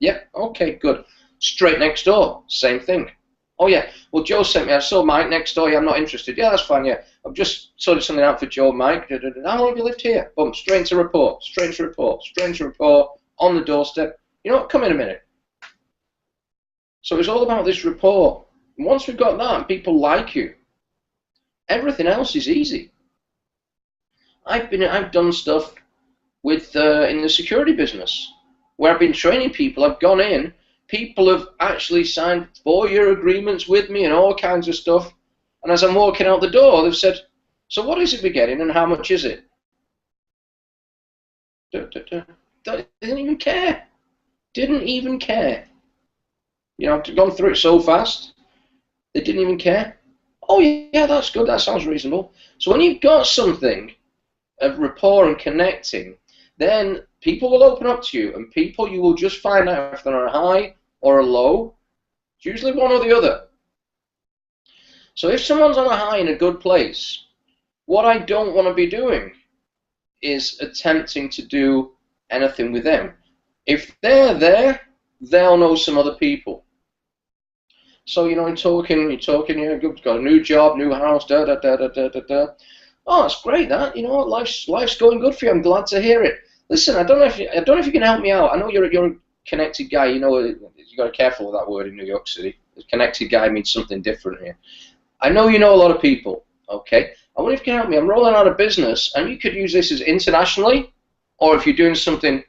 Yep. Okay, good. Straight next door, same thing. "Oh yeah, well Joe sent me, I saw Mike next door. Yeah, I'm not interested." "Yeah, that's fine. Yeah, I've just sorted something out for Joe, Mike. How long have you lived here?" Boom, straight into rapport, straight into rapport, straight into rapport, on the doorstep. "You know what, come in a minute." So it's all about this rapport. And once we've got that and people like you, everything else is easy. I've done stuff with in the security business where I've been training people. I've gone in, people have actually signed 4-year agreements with me and all kinds of stuff. And as I'm walking out the door, they've said, "So what is it we're getting and how much is it?" They didn't even care. Didn't even care. I've gone through it so fast. They didn't even care. Oh yeah, that's good. That sounds reasonable. So when you've got something of rapport and connecting, then people will open up to you, and people you will just find out if they're on a high or a low. It's usually one or the other. So if someone's on a high in a good place, what I don't want to be doing is attempting to do anything with them. If they're there, they'll know some other people. So, you know, you're talking, you've got a new job, new house, da da da da da da da. Oh, it's great that, you know, life's going good for you. I'm glad to hear it. Listen, I don't know if you can help me out. I know you're a connected guy. You know, you got to be careful with that word in New York City. A connected guy means something different here. I know you know a lot of people. Okay, I wonder if you can help me. I'm rolling out a business, and you could use this as internationally, or if you're doing something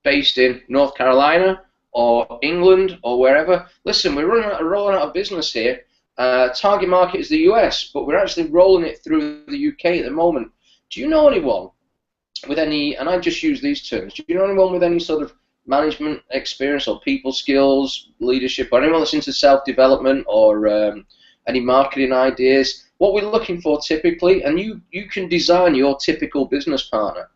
based in North Carolina or England or wherever. Listen, we're rolling out a business here. Target market is the US, but we're actually rolling it through the UK at the moment. Do you know anyone with any, and I just use these terms, do you know anyone with any sort of management experience or people skills, leadership, or anyone that's into self-development or any marketing ideas? What we're looking for typically, and you can design your typical business partner.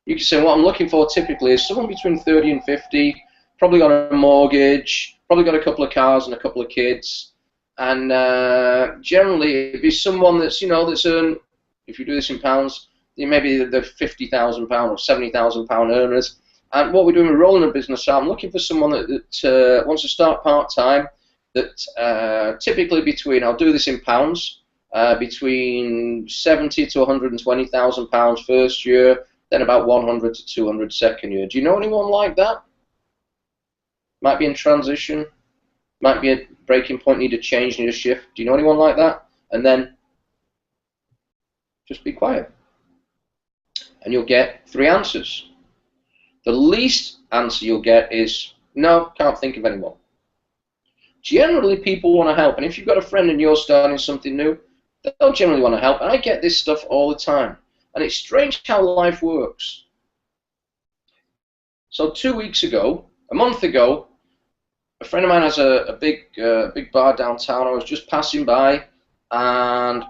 You can say what I'm looking for typically is someone between 30 and 50, probably got a mortgage, probably got a couple of cars and a couple of kids, and generally it'd be someone that's, you know, that's earned, if you do this in pounds, maybe the £50,000 or £70,000 earners. And what we're doing, we're rolling a business out. I'm looking for someone that wants to start part-time, that typically between, I'll do this in pounds, between 70 to 120,000 pounds first year, then about 100 to 200 second year. Do you know anyone like that? Might be in transition, might be a breaking point, need a change, need a shift. Do you know anyone like that? And then just be quiet. And you'll get 3 answers. The least answer you'll get is, no, can't think of anyone. Generally, people want to help. And if you've got a friend and you're starting something new, they'll generally want to help. And I get this stuff all the time. And it's strange how life works. So 2 weeks ago, a month ago, a friend of mine has a big bar downtown. I was just passing by, and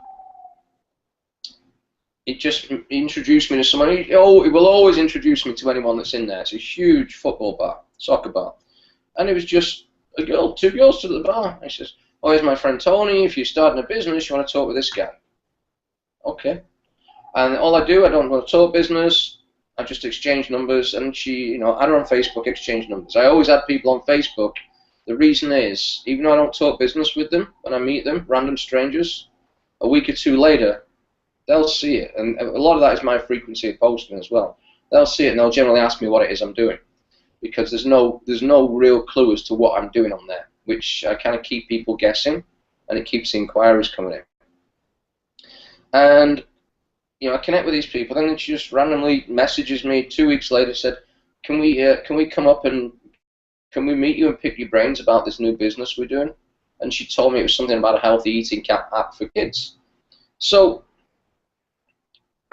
it just introduced me to someone. It will always introduce me to anyone that's in there. It's a huge football bar, soccer bar. And it was just a girl, 2 girls to the bar. And she says, oh, here's my friend Tony. If you're starting a business, you want to talk with this guy. Okay. And all I don't want to talk business. I just exchange numbers. And she, you know, add her on Facebook, exchange numbers. I always add people on Facebook. The reason is, even though I don't talk business with them, when I meet them, random strangers, a week or 2 later, they'll see it. And a lot of that is my frequency of posting as well. They'll see it and they'll generally ask me what it is I'm doing, because there's no real clue as to what I'm doing on there, which I kind of keep people guessing, and it keeps the inquiries coming in. And you know, I connect with these people, and then she just randomly messages me 2 weeks later, said, can we come up and can we meet you and pick your brains about this new business we're doing? And she told me it was something about a healthy eating app for kids. So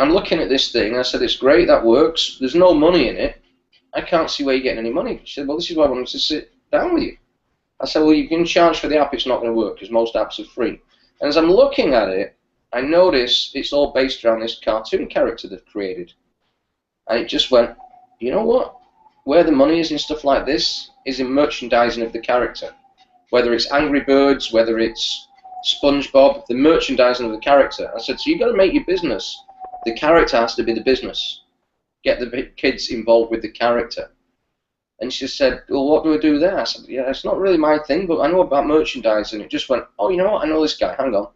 I'm looking at this thing, and I said, it's great, that works. There's no money in it. I can't see where you're getting any money. She said, well, this is why I wanted to sit down with you. I said, well, you can charge for the app. It's not going to work because most apps are free. And as I'm looking at it, I notice it's all based around this cartoon character they've created. And it just went, you know what? Where the money is in stuff like this is in merchandising of the character. Whether it's Angry Birds, whether it's SpongeBob, the merchandising of the character. I said, so you've got to make your business. The character has to be the business. Get the kids involved with the character. And she said, well, what do I do there? I said, yeah, it's not really my thing, but I know about merchandising. It just went, oh, you know what? I know this guy. Hang on.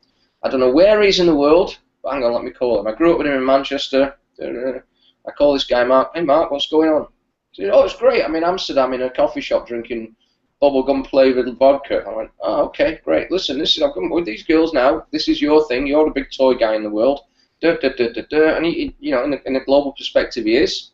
I don't know where he's in the world, but hang on, let me call him. I grew up with him in Manchester. I call this guy Mark. Hey, Mark, what's going on? He said, oh, it's great. I'm in Amsterdam in a coffee shop drinking bubblegum flavored vodka. I went, oh, okay, great. Listen, I've come with these girls now. This is your thing. You're the big toy guy in the world. And he, you know, in a global perspective, he is.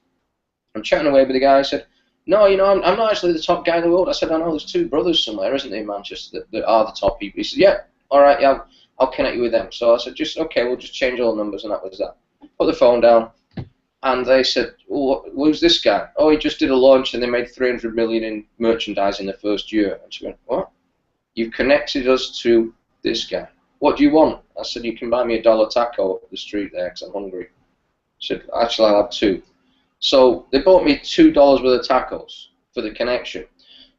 I'm chatting away with the guy. I said, no, you know, I'm not actually the top guy in the world. I said, I know there's 2 brothers somewhere, isn't there, in Manchester, that are the top people. He said, yeah, all right, yeah, I'll connect you with them. So I said, just okay, we'll just change all the numbers, and that was that. Put the phone down, and they said, well, who's this guy? Oh, he just did a launch, and they made 300 million in merchandising the first year. And she went, what? You've connected us to this guy. what do you want? I said, you can buy me $1 taco up the street there because I'm hungry. He said, actually, I'll have 2. So they bought me $2 worth of tacos for the connection.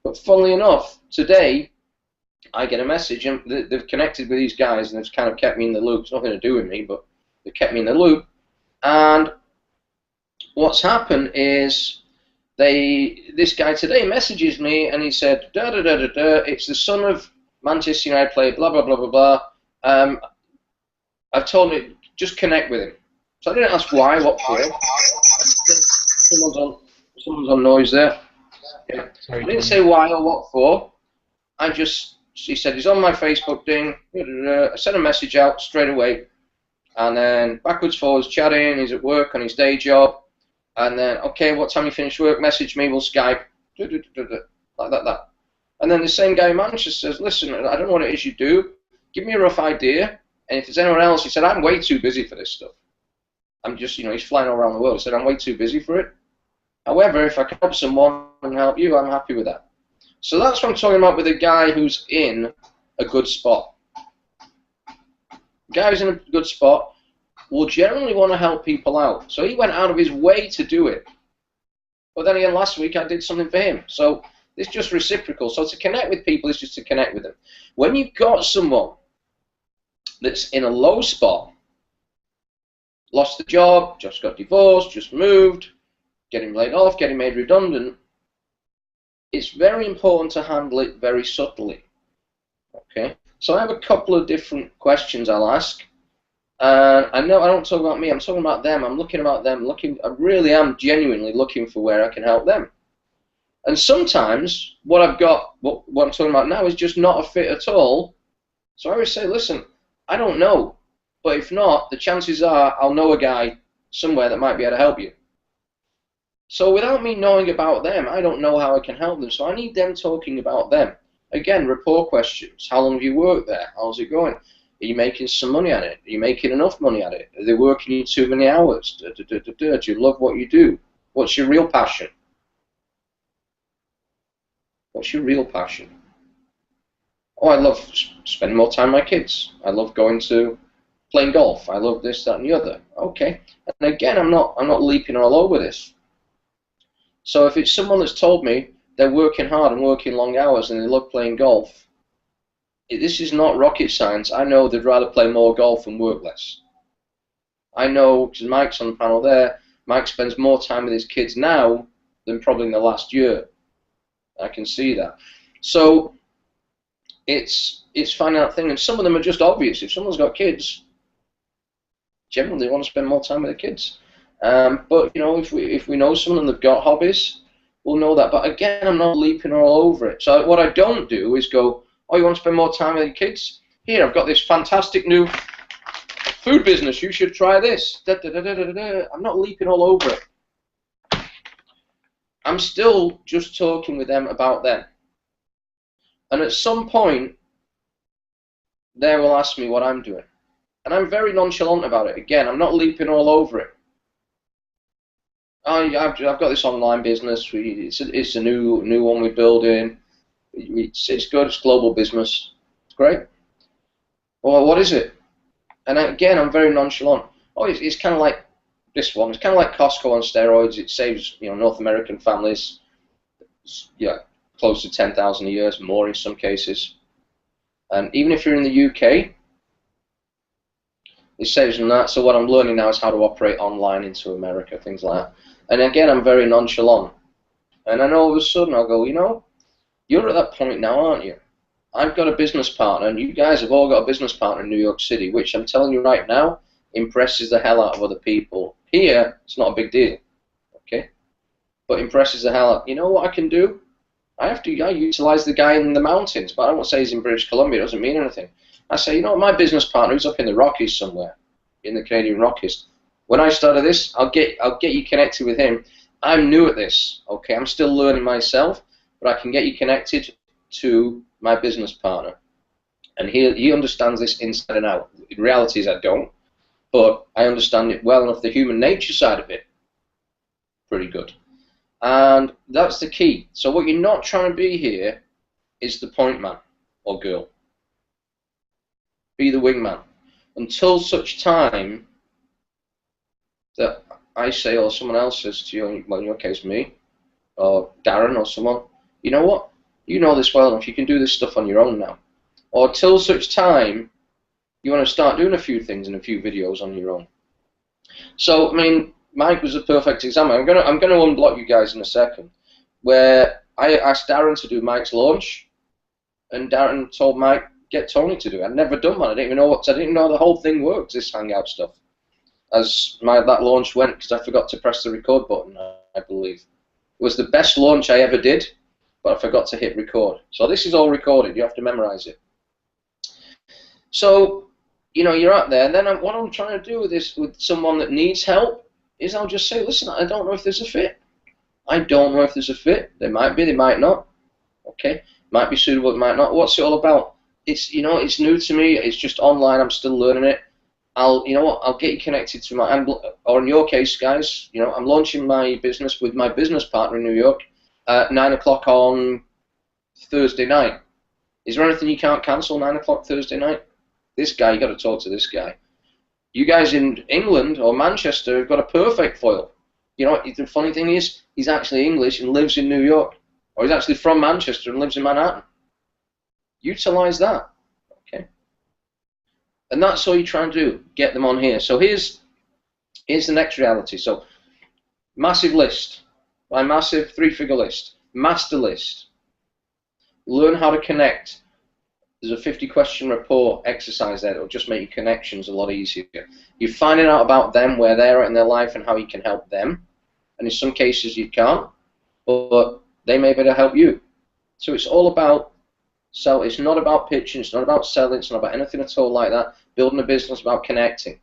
But funnily enough, today I get a message, and they've connected with these guys, and they've kind of kept me in the loop. It's nothing to do with me, but they've kept me in the loop. And what's happened is this guy today messages me, and he said, da da da da da, it's the son of Manchester United player, blah blah blah blah blah. I've told him just connect with him. So I didn't ask why, what for. Someone's on noise there. Yeah. I didn't say why or what for. He said he's on my Facebook thing. I sent a message out straight away, and then backwards, forwards, chatting. He's at work on his day job, and then okay, what time you finish work? Message me. We'll Skype. Like that. And then the same guy in Manchester says, listen, I don't know what it is you do. Give me a rough idea. And if there's anyone else, he said, I'm way too busy for this stuff. I'm just, he's flying all around the world. He said, I'm way too busy for it. However, if I can help someone and help you, I'm happy with that. So that's what I'm talking about with a guy who's in a good spot. A guy who's in a good spot will generally want to help people out. So he went out of his way to do it. But then again, last week I did something for him. So it's just reciprocal. So to connect with people is just to connect with them. When you've got someone that's in a low spot, lost the job, just got divorced, just moved, getting laid off, getting made redundant, it's very important to handle it very subtly. Okay? So I have a couple of different questions I'll ask. I know I don't talk about me, I'm talking about them. I'm looking about them, I really am genuinely looking for where I can help them. And sometimes what I've got, what I'm talking about now is just not a fit at all. So I always say, listen, I don't know. But if not, the chances are I'll know a guy somewhere that might be able to help you. So without me knowing about them, I don't know how I can help them. So I need them talking about them. Again, rapport questions. How long have you worked there? How's it going? Are you making some money at it? Are you making enough money at it? Are they working you too many hours? Do you love what you do? What's your real passion? What's your real passion? Oh, I love spending more time with my kids. I love playing golf. I love this, that, and the other. Okay. And again, I'm not leaping all over this. So if it's someone that's told me they're working hard and working long hours and they love playing golf, this is not rocket science. I know they'd rather play more golf and work less. I know, because Mike's on the panel there, Mike spends more time with his kids now than probably in the last year. I can see that. So it's finding out things, and some of them are just obvious. If someone's got kids, generally they want to spend more time with their kids. But if we know someone and they've got hobbies, we'll know that. But again, I'm not leaping all over it. So what I don't do is go, oh, you want to spend more time with your kids? Here, I've got this fantastic new food business. You should try this. I'm not leaping all over it. I'm still just talking with them about them. And at some point, they will ask me what I'm doing. And I'm very nonchalant about it. Again, I'm not leaping all over it. Oh, I've got this online business. It's a new one we're building. It's good. It's global business. It's great. Well, what is it? And again, I'm very nonchalant. Oh, it's kind of like this one. It's kind of like Costco on steroids. It saves North American families close to 10,000 a year, more in some cases. And even if you're in the UK, it saves them that. So what I'm learning now is how to operate online into America, things like that. And again, I'm very nonchalant. And then all of a sudden I'll go, you're at that point now, aren't you? I've got a business partner, and you guys have all got a business partner in New York City, which I'm telling you right now, impresses the hell out of other people. Here, it's not a big deal, okay? But impresses the hell out. You know what I can do? I utilize the guy in the mountains, but I won't say he's in British Columbia. It doesn't mean anything. I say, my business partner is up in the Rockies somewhere, in the Canadian Rockies. When I started this, I'll get you connected with him. I'm new at this, okay? I'm still learning myself, but I can get you connected to my business partner. And he understands this inside and out. In reality is I don't, but I understand it well enough, the human nature side of it, pretty good. And that's the key. So what you're not trying to be here is the point man or girl. Be the wingman. Until such time that I say, or someone else says to you, well, in your case, me, or Darren, or someone, you know what? You know this well enough. You can do this stuff on your own now. Or till such time, you want to start doing a few things and a few videos on your own. So, I mean, Mike was a perfect example. I'm gonna unblock you guys in a second, where I asked Darren to do Mike's launch, and Darren told Mike, get Tony to do it. I'd never done one. I didn't even know the whole thing works, this Hangout stuff. As that launch went, because I forgot to press the record button, I believe. It was the best launch I ever did, but I forgot to hit record. So this is all recorded. You have to memorize it. So, you know, you're out there, and then what I'm trying to do with this, with someone that needs help, is I'll just say, listen, I don't know if there's a fit. I don't know if there's a fit. There might be, there might not. Okay, might be suitable, it might not. What's it all about? It's, you know, it's new to me. It's just online. I'm still learning it. You know what? I'll get you connected to my, or in your case, guys, you know, I'm launching my business with my business partner in New York at 9 o'clock on Thursday night. Is there anything you can't cancel 9 o'clock Thursday night? This guy, you got to talk to this guy. You guys in England or Manchester have got a perfect foil. You know, the funny thing is, he's actually English and lives in New York, or he's actually from Manchester and lives in Manhattan. Utilize that, okay? And that's all you try and do, get them on here. So here's the next reality. So massive list, my massive 3-figure list, master list. Learn how to connect. There's a 50-question report exercise there that will just make your connections a lot easier. You're finding out about them, where they're at in their life, and how you can help them. And in some cases you can't, but they may be able to help you. So it's all about sell. It's not about pitching. It's not about selling. It's not about anything at all like that. Building a business is about connecting.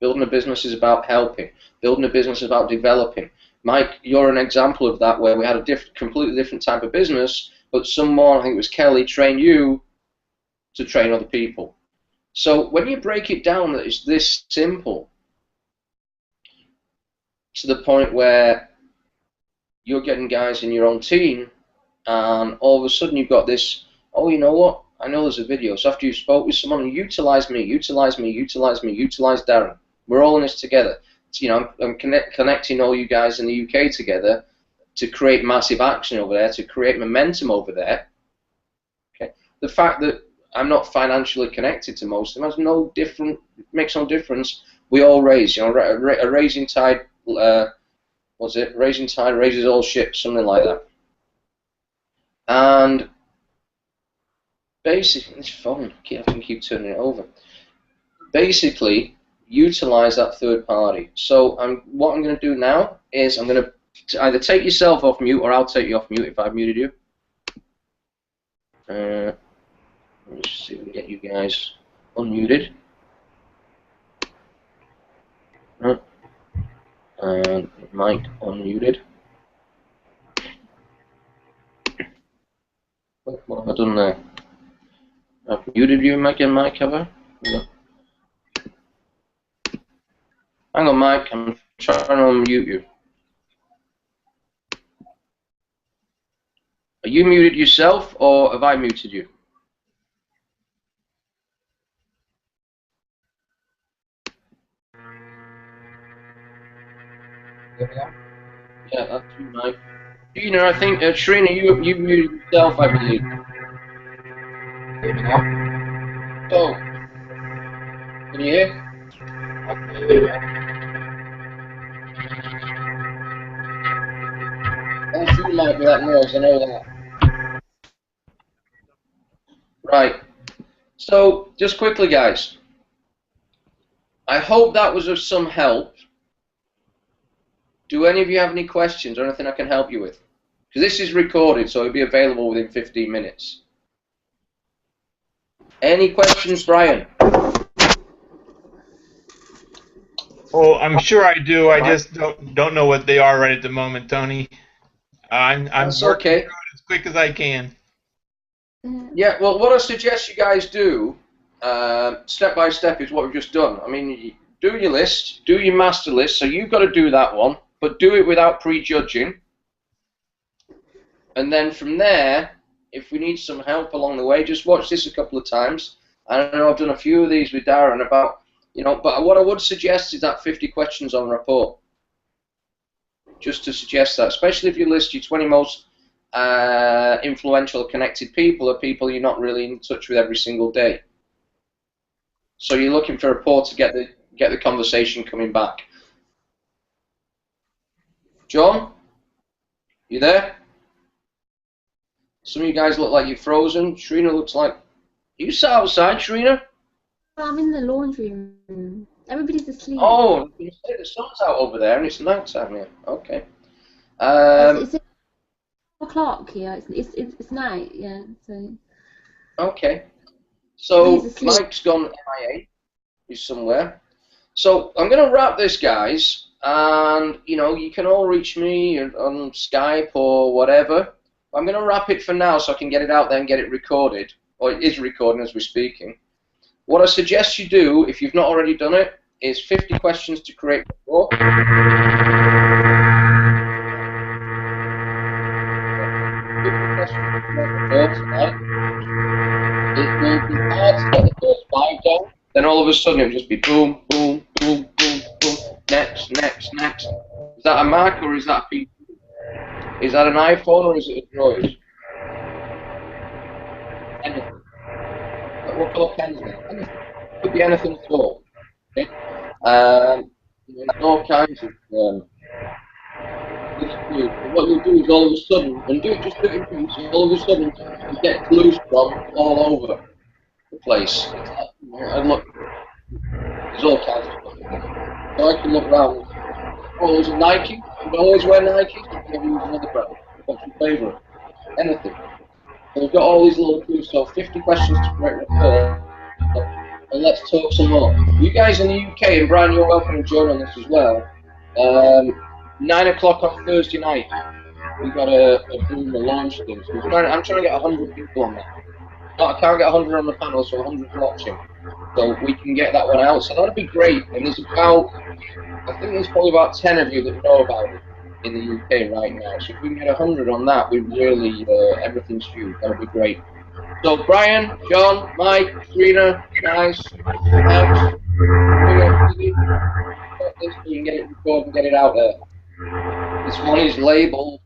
Building a business is about helping. Building a business is about developing. Mike, you're an example of that, where we had a completely different type of business, but someone, I think it was Kelly, trained you to train other people. So when you break it down that it's this simple, to the point where you're getting guys in your own team, and all of a sudden you've got this, oh, you know what, I know there's a video. So after you spoke with someone, utilize me, utilize me, utilize me, utilize Darren. We're all in this together. So, you know, I'm connecting all you guys in the UK together to create massive action over there, to create momentum over there. Okay. The fact that I'm not financially connected to most of them has no different, makes no difference. We all raise, you know, a raising tide, what's it? Raising tide raises all ships, something like that. And basically, this phone, I can keep turning it over. Basically, utilize that third party. So what I'm going to do now is I'm going to either take yourself off mute, or I'll take you off mute if I've muted you. Let me just see if we can get you guys unmuted. And Mike unmuted. What have I done there? I've muted you, Mike, and Mike, have I? No. Hang on, Mike, I'm trying to unmute you. Are you muted yourself, or have I muted you? Yeah, that's you, Mike. Trina, I think, Trina, you muted yourself, I believe. So, can you hear? That's you, Mike, with that noise, I know that. Right. So, just quickly, guys. I hope that was of some help. Do any of you have any questions or anything I can help you with? Because this is recorded, so it'll be available within 15 minutes. Any questions, Brian? Oh, I'm sure I do. I just don't know what they are right at the moment, Tony. I'm working through it as quick as I can. Yeah, well, what I suggest you guys do, step by step, is what we've just done. I mean, do your list, do your master list, so you've got to do that one, but do it without prejudging. And then from there, if we need some help along the way, just watch this a couple of times. I know I've done a few of these with Darren about, you know, but what I would suggest is that 50 questions on rapport. Just to suggest that, especially if you list your 20 most influential connected people are people you're not really in touch with every single day. So you're looking for rapport to get the conversation coming back. John, you there? Some of you guys look like you're frozen. Sharina looks like... You sat outside, Sharina? I'm in the laundry room. Everybody's asleep. Oh, you say the sun's out over there and it's night time here. Okay. It's 4 o'clock here. It's night, yeah. So. Okay. So Mike's gone MIA. He's somewhere. So I'm going to wrap this, guys. And, you know, you can all reach me on Skype or whatever. I'm going to wrap it for now so I can get it out there and get it recorded. Or it is recording as we're speaking. What I suggest you do, if you've not already done it, is 50 questions to create rapport. 50 questions to create rapport tonight. It will be hard to get the first 5 down. Then all of a sudden it'll just be boom, boom, boom, boom, boom. Next, next, next. Is that a Mac or is that a PC? Is that an iPhone or is it a Droid? Anything. What colour pen is that? Anything. Could be anything at all. Okay? There's all kinds of what you'll do is all of a sudden, and just do it in groups, all of a sudden you get clues from all over the place. And look, there's all kinds of stuff. So I can look around. Oh, there's a Nike. You always wear Nike. You can never use another brand. What's your favourite? Anything. So we've got all these little clues. So 50 questions to create rapport. And let's talk some more. You guys in the UK, and Brian, you're welcome to join on this as well. 9 o'clock on Thursday night, we've got a boom, a launch thing. So I'm trying to get 100 people on that. No, I can't get 100 on the panel, so 100 watching. So we can get that one out. So that'd be great. And there's about, I think there's probably about 10 of you that know about it in the UK right now. So if we can get 100 on that, we really, everything's huge. That would be great. So Brian, John, Mike, Sharina, guys, thanks. We can get it recorded and get it out there. This one is labeled